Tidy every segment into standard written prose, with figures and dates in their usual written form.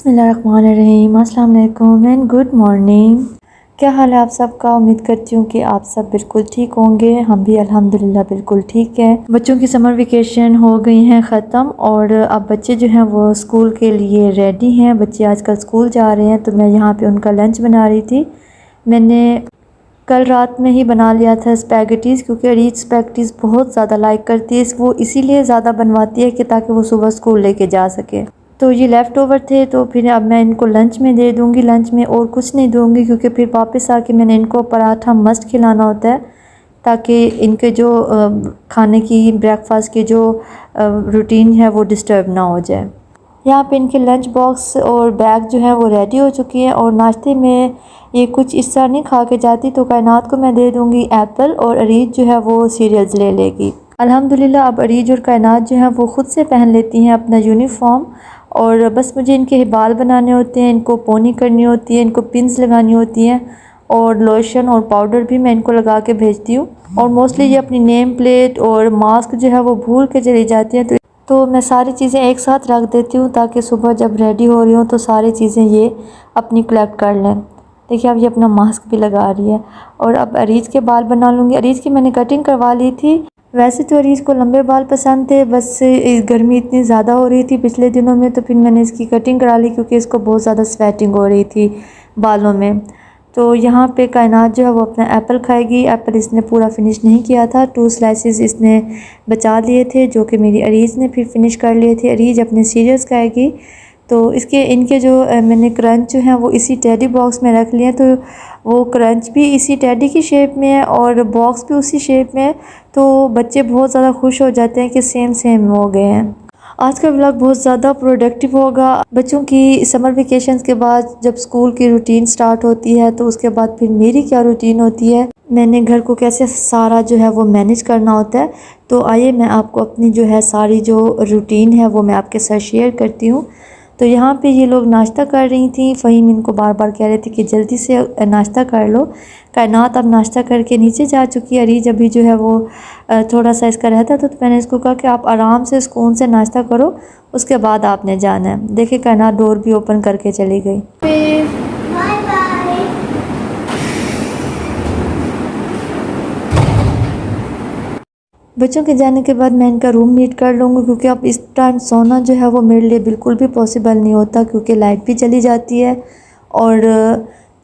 बिस्मिल्लाहिर्रहमानिर्रहीम, अस्सलाम वालेकुम एंड गुड मॉर्निंग। क्या हाल है आप सबका। उम्मीद करती हूँ कि आप सब बिल्कुल ठीक होंगे। हम भी अल्हम्दुलिल्लाह बिल्कुल ठीक है। बच्चों की समर वेकेशन हो गई हैं ख़त्म और अब बच्चे जो हैं वो स्कूल के लिए रेडी हैं। बच्चे आजकल स्कूल जा रहे हैं, तो मैं यहाँ पे उनका लंच बना रही थी। मैंने कल रात में ही बना लिया था स्पैगेटीज़, क्योंकि अरीज स्पैगेटीज़ बहुत ज़्यादा लाइक करती है। वो इसीलिए ज़्यादा बनवाती है कि ताकि वो सुबह स्कूल लेके जा सके। तो ये लेफ़्ट ओवर थे, तो फिर अब मैं इनको लंच में दे दूँगी। लंच में और कुछ नहीं दूँगी, क्योंकि फिर वापस आके मैंने इनको पराठा मस्ट खिलाना होता है, ताकि इनके जो खाने की ब्रेकफास्ट की जो रूटीन है वो डिस्टर्ब ना हो जाए। यहाँ पे इनके लंच बॉक्स और बैग जो है वो रेडी हो चुकी है। और नाश्ते में ये कुछ इस तरह नहीं खा के जाती, तो कायनात को मैं दे दूँगी एप्पल और अरीज जो है वो सीरियल्स ले लेगी। अल्हम्दुलिल्लाह अब अरीज और कायनात जो है वो ख़ुद से पहन लेती हैं अपना यूनिफॉर्म। और बस मुझे इनके बाल बनाने होते हैं, इनको पोनी करनी होती है, इनको पिन्स लगानी होती हैं और लोशन और पाउडर भी मैं इनको लगा के भेजती हूँ। और मोस्टली ये अपनी नेम प्लेट और मास्क जो है वो भूल के चली जाती हैं, तो मैं सारी चीज़ें एक साथ रख देती हूँ, ताकि सुबह जब रेडी हो रही हूँ तो सारी चीज़ें ये अपनी कलेक्ट कर लें। देखिए अब ये अपना मास्क भी लगा रही है। और अब अरीज के बाल बना लूँगी। अरीज की मैंने कटिंग करवा ली थी। वैसे तो अरीज को लंबे बाल पसंद थे, बस गर्मी इतनी ज़्यादा हो रही थी पिछले दिनों में, तो फिर मैंने इसकी कटिंग करा ली, क्योंकि इसको बहुत ज़्यादा स्वेटिंग हो रही थी बालों में। तो यहाँ पे कायनात जो है वो अपना एप्पल खाएगी। एप्पल इसने पूरा फिनिश नहीं किया था, 2 स्लाइसेस इसने बचा लिए थे, जो कि मेरी अरीज ने फिर फिनिश कर लिए थे। अरीज अपने सीरियल्स खाएगी। तो इनके जो मैंने क्रंच जो हैं वो इसी टेडी बॉक्स में रख लिए हैं, तो वो क्रंच भी इसी टेडी की शेप में है और बॉक्स भी उसी शेप में है। तो बच्चे बहुत ज़्यादा खुश हो जाते हैं कि सेम सेम हो गए हैं। आज का व्लॉग बहुत ज़्यादा प्रोडक्टिव होगा। बच्चों की समर वेकेशंस के बाद जब स्कूल की रूटीन स्टार्ट होती है, तो उसके बाद फिर मेरी क्या रूटीन होती है, मैंने घर को कैसे सारा जो है वो मैनेज करना होता है। तो आइए मैं आपको अपनी जो है सारी जो रूटीन है वो मैं आपके साथ शेयर करती हूँ। तो यहाँ पे ये लोग नाश्ता कर रही थी। फ़हीम इनको बार बार कह रहे थे कि जल्दी से नाश्ता कर लो। कायनात अब नाश्ता करके नीचे जा चुकी है। अरीज अभी जो है वो थोड़ा सा इसका रहता था, तो मैंने इसको कहा कि आप आराम से सुकून से नाश्ता करो, उसके बाद आपने जाना है। देखिए कायनात डोर भी ओपन करके चली गई। बच्चों के जाने के बाद मैं इनका रूम नीट कर लूँगी, क्योंकि अब इस टाइम सोना जो है वो मेरे लिए बिल्कुल भी पॉसिबल नहीं होता, क्योंकि लाइट भी चली जाती है। और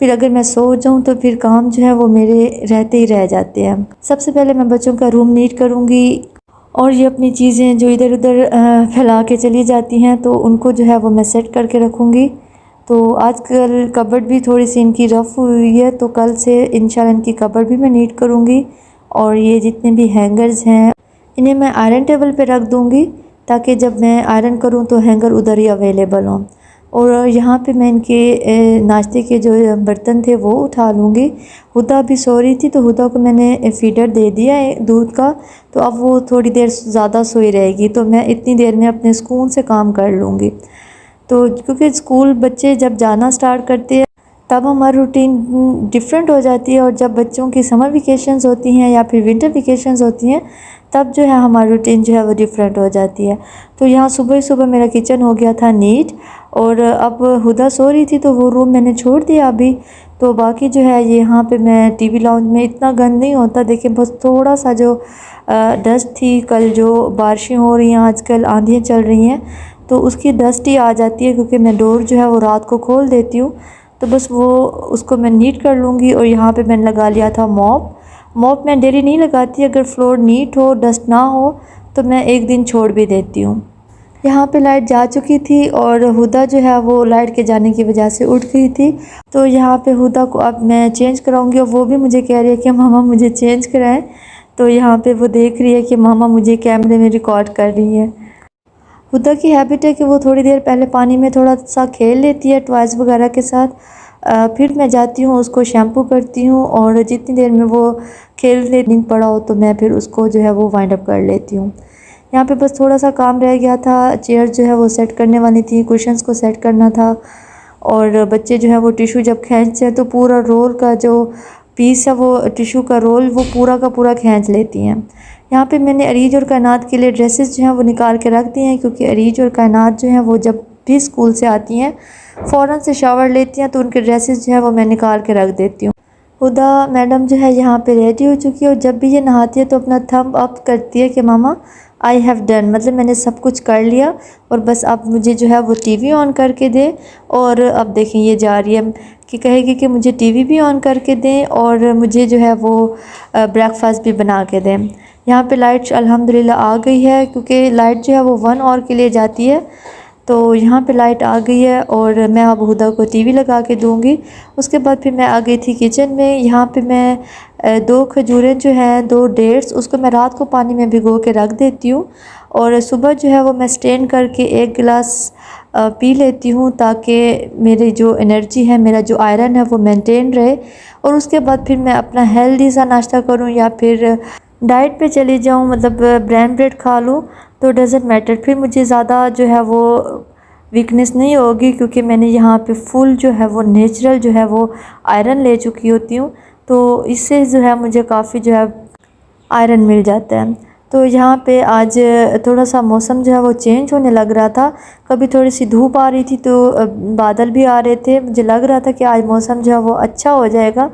फिर अगर मैं सो जाऊँ तो फिर काम जो है वो मेरे रहते ही रह जाते हैं। सबसे पहले मैं बच्चों का रूम नीट करूँगी। और ये अपनी चीज़ें जो इधर उधर फैला के चली जाती हैं, तो उनको जो है वो मैं सेट करके रखूँगी। तो आजकल कबर्ड भी थोड़ी सी इनकी रफ़ हुई है, तो कल से इंशाल्लाह इनकी कबर्ड भी मैं नीट करूँगी। और ये जितने भी हैंगर्स हैं इन्हें मैं आयरन टेबल पे रख दूँगी, ताकि जब मैं आयरन करूँ तो हैंगर उधर ही अवेलेबल हों। और यहाँ पे मैं इनके नाश्ते के जो बर्तन थे वो उठा लूँगी। हुदा भी सो रही थी, तो हुदा को मैंने फीडर दे दिया है दूध का, तो अब वो थोड़ी देर ज़्यादा सोई रहेगी, तो मैं इतनी देर में अपने सुकून से काम कर लूँगी। तो क्योंकि स्कूल बच्चे जब जाना स्टार्ट करते हैं तब हमारी रूटीन डिफरेंट हो जाती है, और जब बच्चों की समर वेकेशंस होती हैं या फिर विंटर वेकेशंस होती हैं तब जो है हमारी रूटीन जो है वो डिफरेंट हो जाती है। तो यहाँ सुबह ही सुबह मेरा किचन हो गया था नीट। और अब हुदा सो रही थी, तो वो रूम मैंने छोड़ दिया अभी। तो बाकी जो है ये यहाँ पे मैं टीवी लाउंज में इतना गंद नहीं होता। देखिए बस थोड़ा सा जो डस्ट थी, कल जो बारिशें हो रही हैं, आजकल आंधियाँ चल रही हैं, तो उसकी डस्ट ही आ जाती है, क्योंकि मैं डोर जो है वो रात को खोल देती हूँ। तो बस वो उसको मैं नीट कर लूँगी। और यहाँ पे मैंने लगा लिया था मॉप मैं डेली नहीं लगाती। अगर फ्लोर नीट हो, डस्ट ना हो, तो मैं एक दिन छोड़ भी देती हूँ। यहाँ पे लाइट जा चुकी थी और हुदा जो है वो लाइट के जाने की वजह से उठ गई थी। तो यहाँ पे हुदा को अब मैं चेंज कराऊँगी, और वो भी मुझे कह रही है कि मामा मुझे चेंज कराएं। तो यहाँ पे वो देख रही है कि मामा मुझे कैमरे में रिकॉर्ड कर रही है। हुदा की हैबिट है कि वो थोड़ी देर पहले पानी में थोड़ा सा खेल लेती है टॉयज़ वगैरह के साथ। फिर मैं जाती हूँ, उसको शैम्पू करती हूँ, और जितनी देर में वो खेलने नहीं पड़ा हो तो मैं फिर उसको जो है वो वाइंड अप कर लेती हूँ। यहाँ पे बस थोड़ा सा काम रह गया था। चेयर जो है वो सेट करने वाली थी, कुशन्स को सेट करना था। और बच्चे जो है वो टिशू जब खींचते हैं तो पूरा रोल का जो पीस है वो टिशू का रोल वो पूरा का पूरा खींच लेती हैं। यहाँ पे मैंने अरीज और कायनात के लिए ड्रेसेस जो हैं वो निकाल के रख दी हैं, क्योंकि अरीज और कायनात जो हैं वो जब भी स्कूल से आती हैं फ़ौरन से शावर लेती हैं तो उनके ड्रेसेस जो है वो मैं निकाल के रख देती हूँ। हुदा मैडम जो है यहाँ पे रेडी हो चुकी है और जब भी ये नहाती है तो अपना थंब अप करती है कि मामा आई हैव डन, मतलब मैंने सब कुछ कर लिया और बस अब मुझे जो है वो टीवी ऑन करके दें। और अब देखें ये जा रही है कि कहेगी कि मुझे टीवी भी ऑन करके दें और मुझे जो है वो ब्रेकफास्ट भी बना के दें। यहाँ पे लाइट अल्हम्दुलिल्लाह आ गई है क्योंकि लाइट जो है वो 1 आवर के लिए जाती है। तो यहाँ पे लाइट आ गई है और मैं अब हुदा को टीवी लगा के दूँगी। उसके बाद फिर मैं आ गई थी किचन में। यहाँ पे मैं 2 खजूरें जो हैं 2 डेट्स उसको मैं रात को पानी में भिगो के रख देती हूँ और सुबह जो है वो मैं स्ट्रेन करके 1 गिलास पी लेती हूँ ताकि मेरी जो एनर्जी है, मेरा जो आयरन है वो मेंटेन रहे। और उसके बाद फिर मैं अपना हेल्दी सा नाश्ता करूँ या फिर डाइट पे चली जाऊँ, मतलब ब्राउन ब्रेड खा लूँ तो डज़ंट मैटर, फिर मुझे ज़्यादा जो है वो वीकनेस नहीं होगी क्योंकि मैंने यहाँ पे फुल जो है वो नेचुरल जो है वो आयरन ले चुकी होती हूँ। तो इससे जो है मुझे काफ़ी जो है आयरन मिल जाता है। तो यहाँ पे आज थोड़ा सा मौसम जो है वो चेंज होने लग रहा था, कभी थोड़ी सी धूप आ रही थी तो बादल भी आ रहे थे। मुझे लग रहा था कि आज मौसम जो है वो अच्छा हो जाएगा।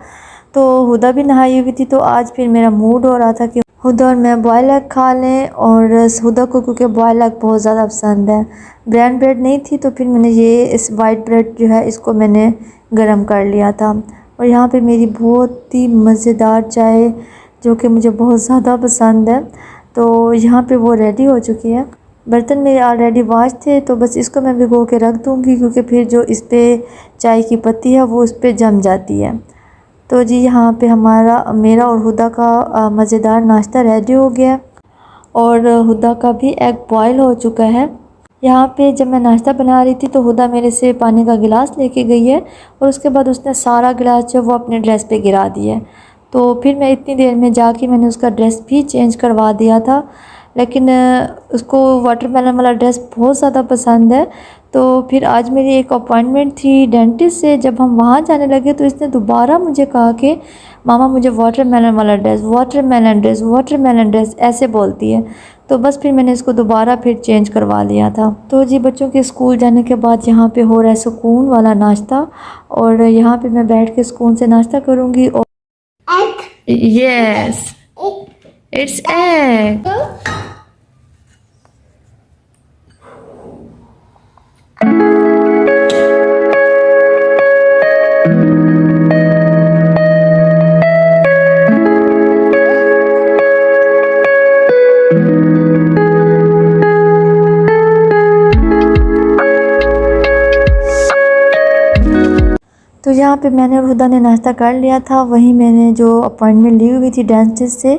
तो हुदा भी नहाई हुई थी तो आज फिर मेरा मूड हो रहा था कि हुदा और मैं बॉयल एग खा लें। और हुदा को क्योंकि बॉयल एग बहुत ज़्यादा पसंद है, ब्राउन ब्रेड नहीं थी तो फिर मैंने ये इस वाइट ब्रेड जो है इसको मैंने गरम कर लिया था। और यहाँ पे मेरी बहुत ही मज़ेदार चाय जो कि मुझे बहुत ज़्यादा पसंद है, तो यहाँ पे वो रेडी हो चुकी है। बर्तन मेरे ऑलरेडी वॉश थे तो बस इसको मैं भिगो के रख दूँगी क्योंकि फिर जो इस पर चाय की पत्ती है वो इस पर जम जाती है। तो जी यहाँ पे मेरा और हुदा का मज़ेदार नाश्ता रेडी हो गया और हुदा का भी एग बॉयल हो चुका है। यहाँ पे जब मैं नाश्ता बना रही थी तो हुदा मेरे से पानी का गिलास लेके गई है और उसके बाद उसने सारा गिलास जो वो अपने ड्रेस पे गिरा दिया है। तो फिर मैं इतनी देर में जाके मैंने उसका ड्रेस भी चेंज करवा दिया था, लेकिन उसको वाटरमेलन वाला ड्रेस बहुत ज़्यादा पसंद है। तो फिर आज मेरी एक अपॉइंटमेंट थी डेंटिस्ट से, जब हम वहाँ जाने लगे तो इसने दोबारा मुझे कहा कि मामा मुझे वाटरमेलन वाला dress, watermelon dress, watermelon dress ऐसे बोलती है। तो बस फिर मैंने इसको दोबारा फिर चेंज करवा लिया था। तो जी बच्चों के स्कूल जाने के बाद यहाँ पे हो रहा है सुकून वाला नाश्ता और यहाँ पे मैं बैठ के सुकून से नाश्ता करूँगी। और यस इट्स एग। तो यहाँ पे मैंने और हुदा ने नाश्ता कर लिया था। वहीं मैंने जो अपॉइंटमेंट ली हुई थी डेंटिस्ट से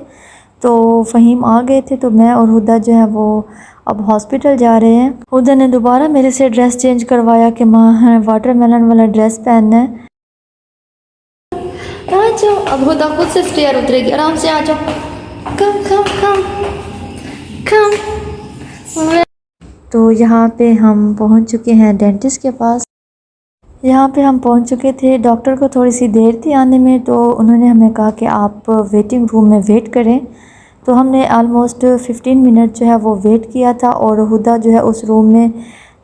तो फ़हीम आ गए थे, तो मैं और हुदा जो है वो अब हॉस्पिटल जा रहे हैं। हुदा ने दोबारा मेरे से ड्रेस चेंज करवाया कि माँ वाटरमेलन वाला ड्रेस पहनना है। आ जाओ, अब हुदा खुद से स्टेयर उतरेगी, आराम से आ जाओ। कम कम कम कम। तो यहाँ पे हम पहुँच चुके हैं डेंटिस्ट के पास। यहाँ पे हम पहुँच चुके थे। डॉक्टर को थोड़ी सी देर थी आने में तो उन्होंने हमें कहा कि आप वेटिंग रूम में वेट करें। तो हमने आलमोस्ट 15 मिनट जो है वो वेट किया था और हुदा जो है उस रूम में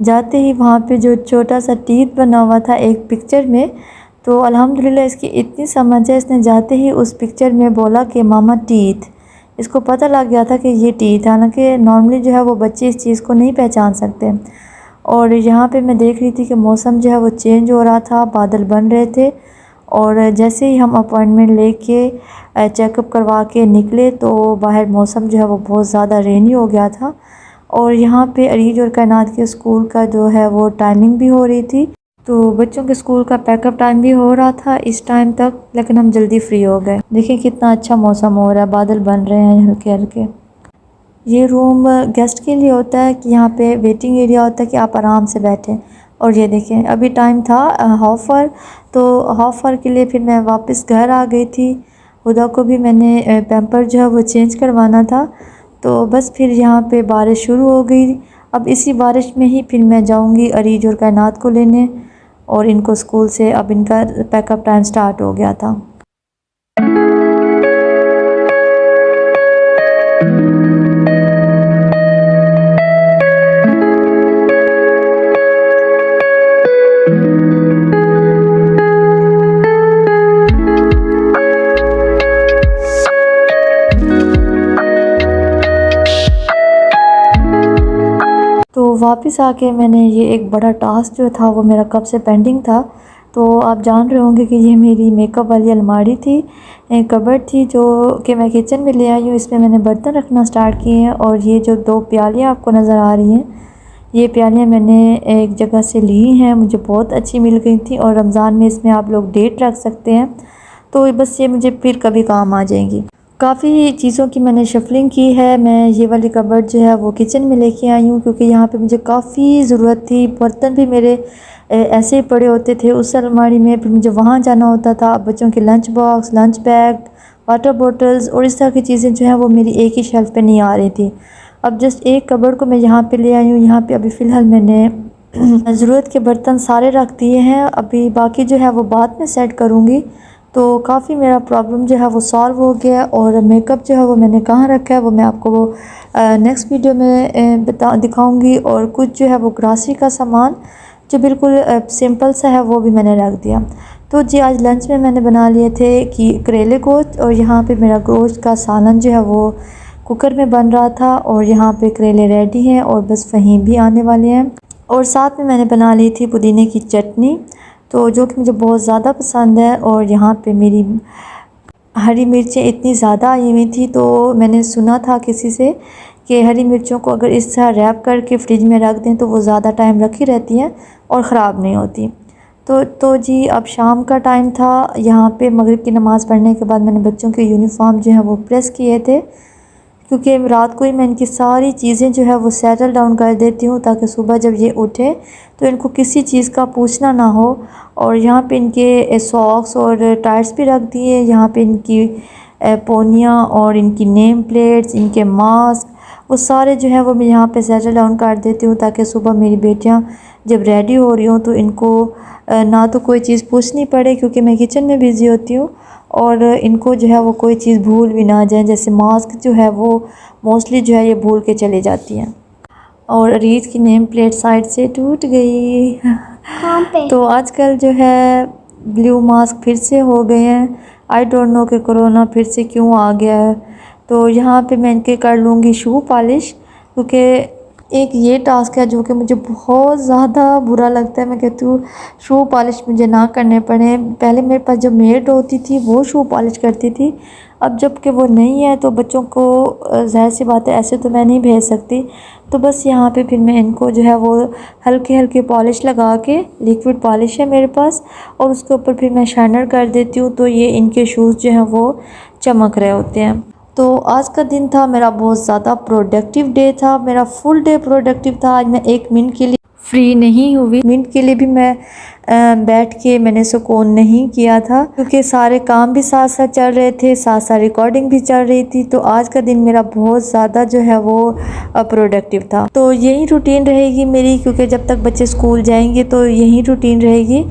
जाते ही वहाँ पे जो छोटा सा टीथ बना हुआ था एक पिक्चर में, तो अल्हम्दुलिल्लाह इसकी इतनी समझ है, इसने जाते ही उस पिक्चर में बोला कि मामा टीथ। इसको पता लग गया था कि ये टीथ, हालांकि नॉर्मली जो है वो बच्चे इस चीज़ को नहीं पहचान सकते। और यहाँ पे मैं देख रही थी कि मौसम जो है वो चेंज हो रहा था, बादल बन रहे थे और जैसे ही हम अपॉइंटमेंट लेके चेकअप करवा के निकले तो बाहर मौसम जो है वो बहुत ज़्यादा रेनी हो गया था। और यहाँ पे अरीज और कायनात के स्कूल का जो है वो टाइमिंग भी हो रही थी, तो बच्चों के स्कूल का पैकअप टाइम भी हो रहा था इस टाइम तक, लेकिन हम जल्दी फ्री हो गए। देखिए कितना अच्छा मौसम हो रहा है, बादल बन रहे हैं हल्के हल्के। ये रूम गेस्ट के लिए होता है कि यहाँ पे वेटिंग एरिया होता है कि आप आराम से बैठें। और ये देखें अभी टाइम था 1/2 तो 1/2 के लिए फिर मैं वापस घर आ गई थी। हुदा को भी मैंने पैम्पर जो है वो चेंज करवाना था। तो बस फिर यहाँ पे बारिश शुरू हो गई। अब इसी बारिश में ही फिर मैं जाऊँगी अरीज और कायनात को लेने और इनको स्कूल से अब इनका पैकअप टाइम स्टार्ट हो गया था। वापस आके मैंने ये एक बड़ा टास्क जो था वो मेरा कब से पेंडिंग था। तो आप जान रहे होंगे कि ये मेरी मेकअप वाली अलमारी थी, कबर्ड थी, जो कि मैं किचन में ले आई हूँ। इसमें मैंने बर्तन रखना स्टार्ट किए हैं और ये जो 2 प्यालियाँ आपको नज़र आ रही हैं, ये प्यालियाँ मैंने एक जगह से ली हैं, मुझे बहुत अच्छी मिल गई थी। और रमज़ान में इसमें आप लोग डेट रख सकते हैं, तो बस ये मुझे फिर कभी काम आ जाएंगी। काफ़ी चीज़ों की मैंने शफलिंग की है। मैं ये वाली कबर्ड जो है वो किचन में लेके आई हूँ, क्योंकि यहाँ पे मुझे काफ़ी ज़रूरत थी। बर्तन भी मेरे ऐसे ही पड़े होते थे उस अलमारी में, फिर मुझे वहाँ जाना होता था। बच्चों के lunch box, lunch bag, water bottles और इस तरह की चीज़ें जो हैं वो मेरी एक ही शेल्फ़ पे नहीं आ रही थी। अब जस्ट एक कबर्ड को मैं यहाँ पे ले आई हूँ। यहाँ पे अभी फ़िलहाल मैंने ज़रूरत के बर्तन सारे रख दिए हैं, अभी बाकी जो है वो बाद में सेट करूँगी। तो काफ़ी मेरा प्रॉब्लम जो है वो सॉल्व हो गया। और मेकअप जो है वो मैंने कहाँ रखा है वो मैं आपको वो नेक्स्ट वीडियो में दिखाऊंगी। और कुछ जो है वो ग्रॉसरी का सामान जो बिल्कुल सिंपल सा है वो भी मैंने रख दिया। तो जी आज लंच में मैंने बना लिए थे कि करेले गोश्त, और यहाँ पे मेरा गोश्त का सालन जो है वो कुकर में बन रहा था। और यहाँ पे करेले रेडी हैं और बस फ़हीम भी आने वाले हैं। और साथ में मैंने बना ली थी पुदीने की चटनी, तो जो कि मुझे बहुत ज़्यादा पसंद है। और यहाँ पे मेरी हरी मिर्चें इतनी ज़्यादा आई हुई थी, तो मैंने सुना था किसी से कि हरी मिर्चों को अगर इस तरह रैप करके फ्रिज में रख दें तो वो ज़्यादा टाइम रखी रहती हैं और ख़राब नहीं होती। तो जी अब शाम का टाइम था। यहाँ पे मगरिब की नमाज़ पढ़ने के बाद मैंने बच्चों के यूनिफॉर्म जो है वो प्रेस किए थे, क्योंकि रात को ही मैं इनकी सारी चीज़ें जो है वो सेटल डाउन कर देती हूँ, ताकि सुबह जब ये उठे तो इनको किसी चीज़ का पूछना ना हो। और यहाँ पे इनके सॉक्स और टायर्स भी रख दिए, यहाँ पे इनकी पोनियाँ और इनकी नेम प्लेट्स, इनके मास्क, वो सारे जो है वो मैं यहाँ पे सेटल डाउन कर देती हूँ, ताकि सुबह मेरी बेटियाँ जब रेडी हो रही हों तो इनको ना तो कोई चीज़ पूछनी पड़े, क्योंकि मैं किचन में बिज़ी होती हूँ। और इनको जो है वो कोई चीज़ भूल भी ना जाए, जैसे मास्क जो है वो मोस्टली जो है ये भूल के चले जाती हैं। और अरीज की नेम प्लेट साइड से टूट गई। तो आजकल जो है ब्लू मास्क फिर से हो गए हैं। आई डोंट नो कि कोरोना फिर से क्यों आ गया है। तो यहाँ पे मैं इनके कर लूँगी शू पॉलिश, क्योंकि एक ये टास्क है जो कि मुझे बहुत ज़्यादा बुरा लगता है। मैं कहती हूँ शू पॉलिश मुझे ना करने पड़े। पहले मेरे पास जब मेड होती थी वो शू पॉलिश करती थी, अब जब कि वो नहीं है तो बच्चों को ज़ाहिर सी बात है ऐसे तो मैं नहीं भेज सकती। तो बस यहाँ पे फिर मैं इनको जो है वो हल्के हल्के पॉलिश लगा के, लिक्विड पॉलिश है मेरे पास, और उसके ऊपर फिर मैं शाइनर कर देती हूँ, तो ये इनके शूज़ जो हैं वो चमक रहे होते हैं। तो आज का दिन था मेरा बहुत ज़्यादा प्रोडक्टिव डे था, मेरा फुल डे प्रोडक्टिव था। आज मैं 1 मिनट के लिए फ्री नहीं हुई, मिनट के लिए भी मैं बैठ के मैंने सुकून नहीं किया था, क्योंकि सारे काम भी साथ साथ चल रहे थे, साथ साथ रिकॉर्डिंग भी चल रही थी। तो आज का दिन मेरा बहुत ज़्यादा जो है वो प्रोडक्टिव था। तो यही रूटीन रहेगी मेरी, क्योंकि जब तक बच्चे स्कूल जाएंगे तो यही रूटीन रहेगी।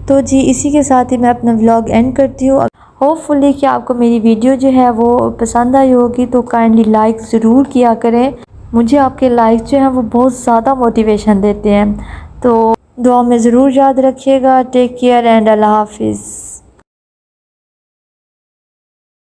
तो जी इसी के साथ ही मैं अपना व्लॉग एंड करती हूँ। होपफुली कि आपको मेरी वीडियो जो है वो पसंद आई होगी, तो काइंडली लाइक ज़रूर किया करें। मुझे आपके लाइक जो हैं वो बहुत ज़्यादा मोटिवेशन देते हैं। तो दुआ में ज़रूर याद रखिएगा। टेक केयर एंड अल्लाह हाफिज़।